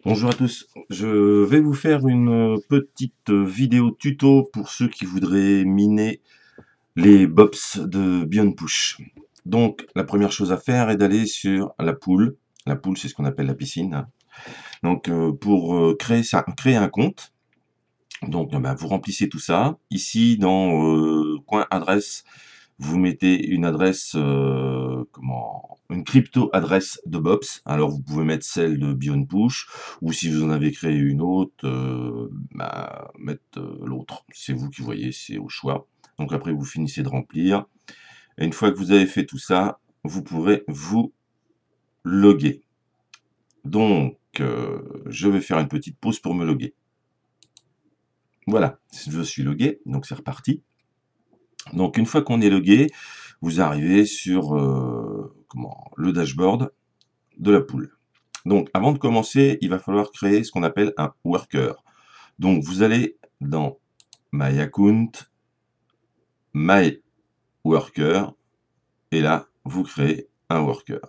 Bonjour à tous, je vais vous faire une petite vidéo tuto pour ceux qui voudraient miner les bops de Beyond Push. Donc la première chose à faire est d'aller sur la pool. La pool, c'est ce qu'on appelle la piscine, hein. Donc pour créer un compte, donc bah, vous remplissez tout ça. Ici dans coin adresse, vous mettez une adresse, une crypto adresse de Bops. Alors vous pouvez mettre celle de Beyond Push, ou si vous en avez créé une autre, bah, mettre l'autre. C'est vous qui voyez, c'est au choix. Donc après vous finissez de remplir. Et une fois que vous avez fait tout ça, vous pourrez vous loguer. Donc je vais faire une petite pause pour me loguer. Voilà, je suis logué, donc c'est reparti. Donc une fois qu'on est logué, vous arrivez sur le dashboard de la pool. Donc avant de commencer, il va falloir créer ce qu'on appelle un worker. Donc vous allez dans My Account, My Worker, et là vous créez un worker.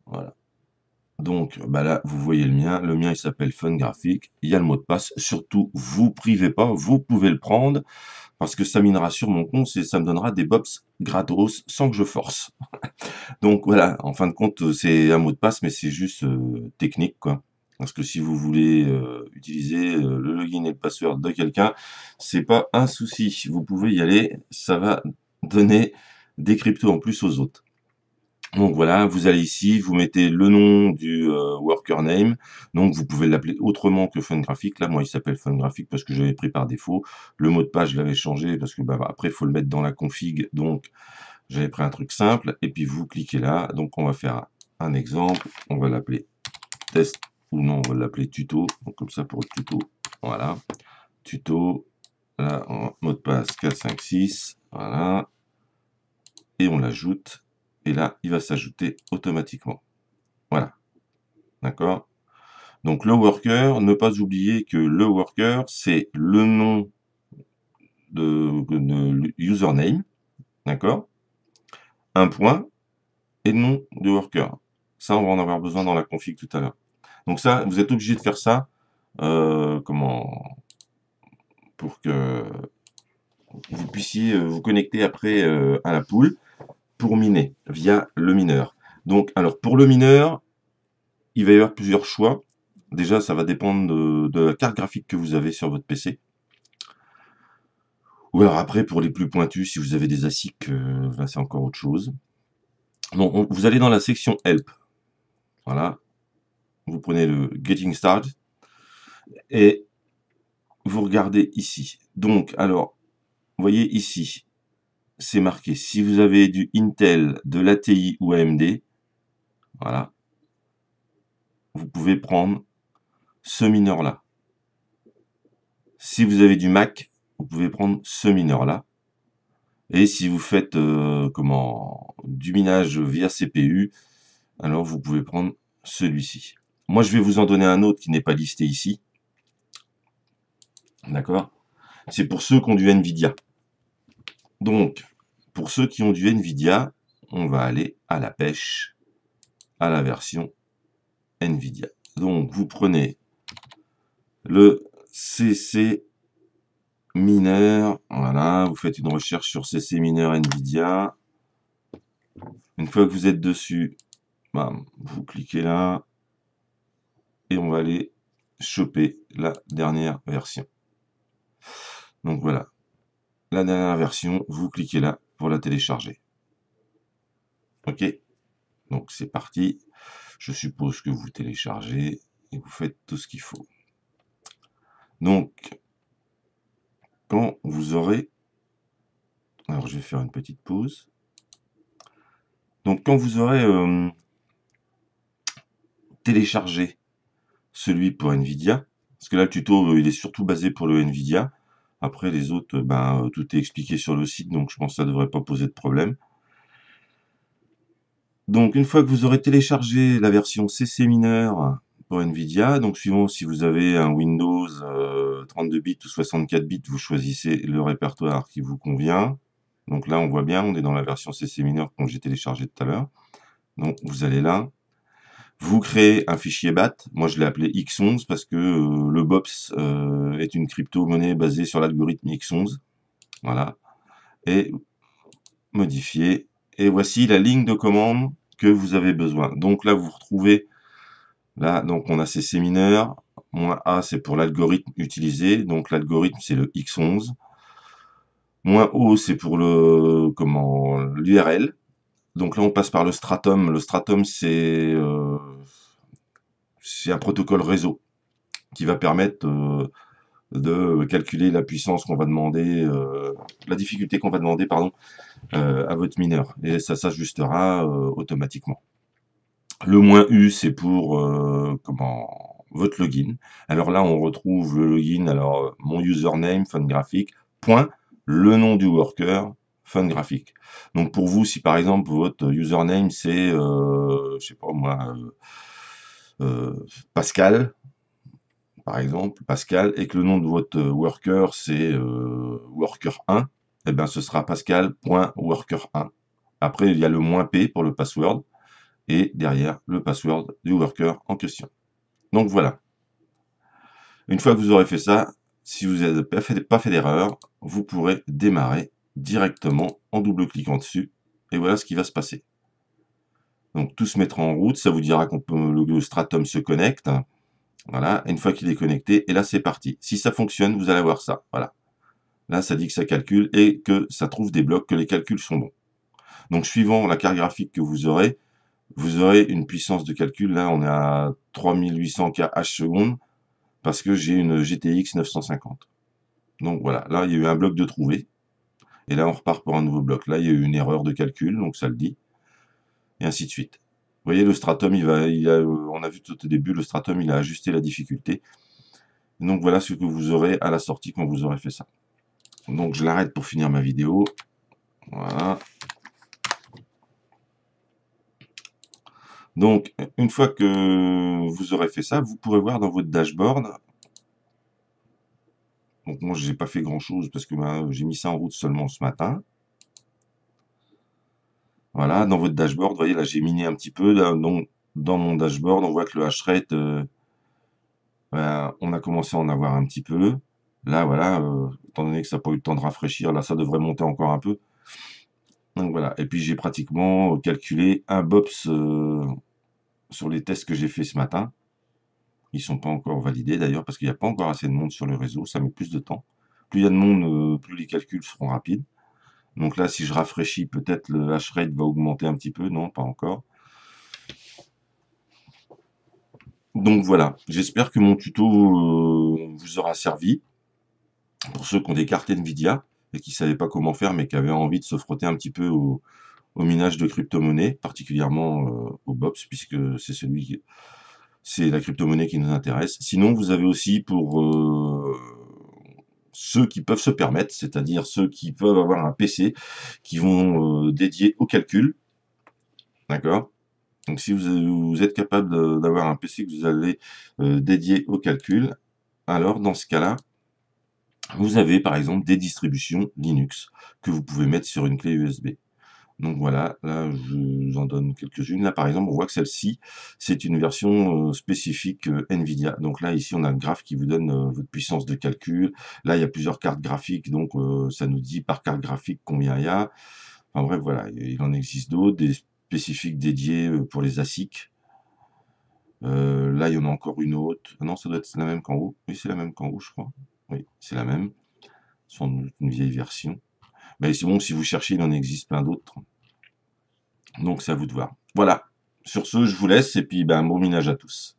Voilà. Donc bah là vous voyez le mien il s'appelle Fun Graphic, il y a le mot de passe, surtout vous privez pas, vous pouvez le prendre, parce que ça minera sur mon compte et ça me donnera des bops gratos sans que je force. Donc voilà, en fin de compte, c'est un mot de passe, mais c'est juste technique, quoi. Parce que si vous voulez utiliser le login et le password de quelqu'un, c'est pas un souci. Vous pouvez y aller, ça va donner des cryptos en plus aux autres. Donc voilà, vous allez ici, vous mettez le nom du worker name. Donc vous pouvez l'appeler autrement que FunGraphic. Là, moi, il s'appelle FunGraphic parce que j'avais pris par défaut. Le mot de passe, je l'avais changé parce que bah, après, il faut le mettre dans la config. Donc, j'avais pris un truc simple. Et puis, vous cliquez là. Donc, on va faire un exemple. On va l'appeler test ou non, on va l'appeler tuto. Donc, comme ça, pour le tuto. Voilà. Tuto. Là, mot de passe 456. Voilà. Et on l'ajoute. Et là, il va s'ajouter automatiquement. Voilà. D'accord? Donc le worker, ne pas oublier que le worker, c'est le nom de username, d'accord? Un point et le nom du worker. Ça, on va en avoir besoin dans la config tout à l'heure. Donc ça, vous êtes obligé de faire ça, pour que vous puissiez vous connecter après à la pool pour miner via le mineur. Donc, alors pour le mineur, il va y avoir plusieurs choix. Déjà, ça va dépendre de la carte graphique que vous avez sur votre PC. Ou alors après, pour les plus pointus, si vous avez des ASIC, là c'est encore autre chose. Donc vous allez dans la section Help. Voilà. Vous prenez le Getting Started et vous regardez ici. Donc, alors, vous voyez ici, c'est marqué. Si vous avez du Intel, de l'ATI ou AMD, voilà, vous pouvez prendre ce mineur-là. Si vous avez du Mac, vous pouvez prendre ce mineur-là. Et si vous faites du minage via CPU, alors vous pouvez prendre celui-ci. Moi, je vais vous en donner un autre qui n'est pas listé ici. D'accord? C'est pour ceux qui ont du NVIDIA. Donc, pour ceux qui ont du NVIDIA, on va aller à la pêche, à la version NVIDIA. Donc, vous prenez le CC mineur. Voilà, vous faites une recherche sur CC mineur NVIDIA. Une fois que vous êtes dessus, bam, vous cliquez là et on va aller choper la dernière version. Donc voilà, la dernière version, vous cliquez là pour la télécharger. Ok, donc c'est parti. Je suppose que vous téléchargez et vous faites tout ce qu'il faut. Donc, quand vous aurez... Alors, je vais faire une petite pause. Donc, quand vous aurez téléchargé celui pour NVIDIA, parce que là, le tuto, il est surtout basé pour le NVIDIA. Après, les autres, tout est expliqué sur le site, donc je pense que ça ne devrait pas poser de problème. Donc, une fois que vous aurez téléchargé la version CC mineur pour NVIDIA, donc suivant si vous avez un Windows 32 bits ou 64 bits, vous choisissez le répertoire qui vous convient. Donc là, on voit bien, on est dans la version CC mineur que j'ai téléchargé tout à l'heure. Donc, vous allez là, Vous créez un fichier BAT, moi je l'ai appelé X11 parce que le BOPS est une crypto-monnaie basée sur l'algorithme X11. Voilà. Et modifier. Et voici la ligne de commande que vous avez besoin. Donc là, vous retrouvez, là, donc on a CC mineur, moins A c'est pour l'algorithme utilisé, donc l'algorithme c'est le X11. Moins O c'est pour le, comment, l'URL. Donc là on passe par le Stratum. Le Stratum c'est un protocole réseau qui va permettre de calculer la puissance qu'on va demander, la difficulté qu'on va demander, pardon, à votre mineur. Et ça s'ajustera automatiquement. Le moins U, c'est pour comment, votre login. Alors là, on retrouve le login, alors mon username, FunGraphic, point, le nom du worker, FunGraphic. Donc pour vous, si par exemple votre username c'est, je sais pas moi, Pascal, par exemple, Pascal, et que le nom de votre worker c'est worker1, eh ben ce sera pascal.worker1. Après, il y a le moins P pour le password, et derrière le password du worker en question. Donc voilà. Une fois que vous aurez fait ça, si vous n'avez pas fait d'erreur, vous pourrez démarrer directement en double-cliquant dessus. Et voilà ce qui va se passer. Donc tout se mettra en route, ça vous dira qu'on peut, le Stratum se connecte. Voilà, une fois qu'il est connecté, et là c'est parti. Si ça fonctionne, vous allez voir ça. Voilà. Là, ça dit que ça calcule et que ça trouve des blocs, que les calculs sont bons. Donc suivant la carte graphique que vous aurez une puissance de calcul. Là, on est à 3800 kH secondes parce que j'ai une GTX 950. Donc voilà, là, il y a eu un bloc de trouvé. Et là, on repart pour un nouveau bloc. Là, il y a eu une erreur de calcul, donc ça le dit. Et ainsi de suite. Vous voyez, le Stratum, on a vu tout au début, le Stratum, il a ajusté la difficulté. Donc voilà ce que vous aurez à la sortie quand vous aurez fait ça. Donc je l'arrête pour finir ma vidéo. Voilà. Donc, une fois que vous aurez fait ça, vous pourrez voir dans votre dashboard. Donc moi, j'ai pas fait grand-chose parce que j'ai mis ça en route seulement ce matin. Voilà, dans votre dashboard, vous voyez, là, j'ai miné un petit peu. Là, donc, dans mon dashboard, on voit que le hash rate, on a commencé à en avoir un petit peu. Là, voilà, étant donné que ça n'a pas eu le temps de rafraîchir, là, ça devrait monter encore un peu. Donc voilà, et puis j'ai pratiquement calculé un BOPS sur les tests que j'ai fait ce matin. Ils sont pas encore validés d'ailleurs parce qu'il n'y a pas encore assez de monde sur le réseau, ça met plus de temps. Plus il y a de monde, plus les calculs seront rapides. Donc là, si je rafraîchis, peut-être le hash rate va augmenter un petit peu. Non, pas encore. Donc voilà, j'espère que mon tuto vous aura servi. Pour ceux qui ont des cartes Nvidia et qui ne savaient pas comment faire, mais qui avaient envie de se frotter un petit peu au minage de crypto-monnaie, particulièrement au BOPS, puisque c'est la crypto-monnaie qui nous intéresse. Sinon, vous avez aussi pour ceux qui peuvent se permettre, c'est-à-dire ceux qui peuvent avoir un PC qui vont dédier au calcul. D'accord? Donc si vous êtes capable d'avoir un PC que vous allez dédier au calcul, alors dans ce cas-là, vous avez par exemple des distributions Linux que vous pouvez mettre sur une clé USB. Donc voilà, là je vous en donne quelques-unes. Là par exemple, on voit que celle-ci, c'est une version spécifique Nvidia. Donc là ici, on a le graphe qui vous donne votre puissance de calcul. Là, il y a plusieurs cartes graphiques, donc ça nous dit par carte graphique combien il y a. Enfin bref, voilà, il en existe d'autres, des spécifiques dédiés pour les ASIC. Là, il y en a encore une autre. Ah non, ça doit être la même qu'en haut. Oui, c'est la même qu'en haut, je crois. Oui, c'est la même. C'est une vieille version. Mais c'est bon, si vous cherchez, il en existe plein d'autres. Donc, c'est à vous de voir. Voilà. Sur ce, je vous laisse et puis bon minage à tous.